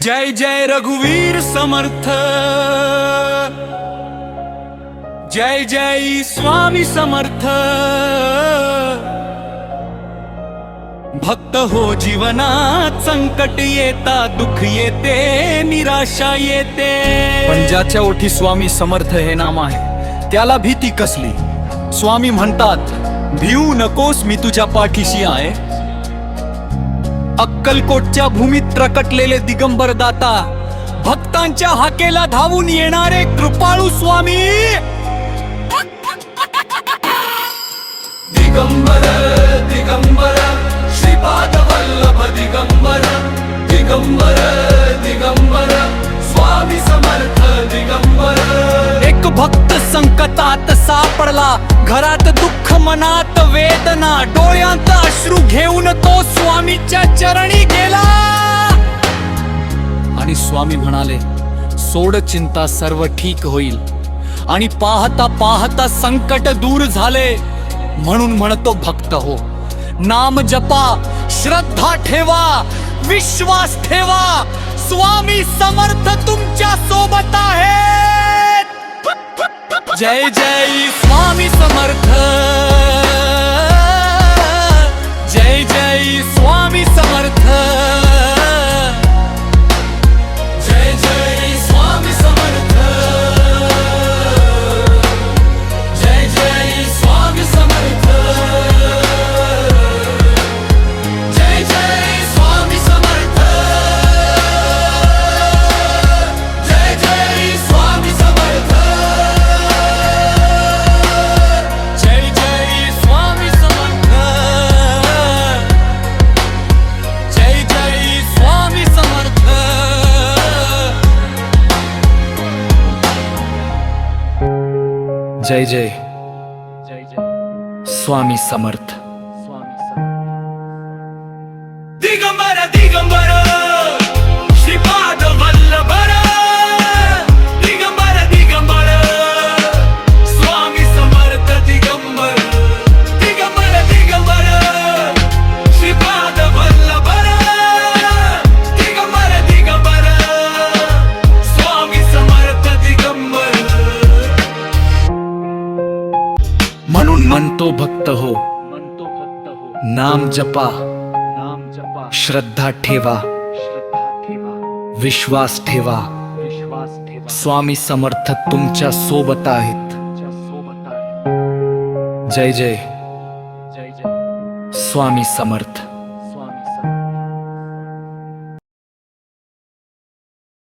जय जय रघुवीर समर्थ, जय जय स्वामी समर्थ। भक्त हो जीवनात संकट येता, दुःख येते, निराशा येते, पण ज्याच्या ओठी स्वामी समर्थ हे नाम आहे त्याला भीती कसली? स्वामी म्हणतात, भिऊ नकोस, मी तुझ्या पाठीशी आहे. अक्कलकोटच्या भूमीत प्रकटलेले दिगंबर दाता, भक्तांच्या हाकेला धावून येणारे कृपाळू स्वामी. दिगंबर दिगंबर श्रीपाद वल्लभ दिगंबर, दिगंबर दिगंबर स्वामी समर्थ दिगंबर. एक भक्त संकटात सापडला, घरात दुःख मनात वेदना, डोळ्यात अश्रू घेऊन तो स्वामीच्या चरणी गेला. आणि स्वामी म्हणाले, सोड चिंता, सर्व ठीक होईल. आणि पाहता पाहता संकट दूर झाले. म्हणून म्हणतो भक्त हो, नाम जपा, श्रद्धा ठेवा, विश्वास ठेवा, स्वामी समर्थ तुमच्या सोबत आहेत. जय जय स्वामी समर्थ, जय जय स्वामी समर्थ, जय जय स्वामी समर्थ, जय जय स्वामी समर्थ, जय जय स्वामी समर्थ, जय जय स्वामी समर्थ, जय जय स्वामी समर्थ, जय जय स्वामी समर्थ. जय जय स्वामी समर्थ. दिगंबर दिगंबर श्रीपाद वल्लभ, दिगंबर दिगंबर स्वामी समर्थ दिगंबर, दिगंबर दिगंबर श्रीपाद वल्लभ, दिगंबर दिगंबर स्वामी समर्थ दिगंबर. म्हणून म्हणतो भक्त हो, नाम जपा, श्रद्धा ठेवा, विश्वास ठेवा, स्वामी समर्थ तुमच्या सोबत आहेत. जय जय स्वामी समर्थ.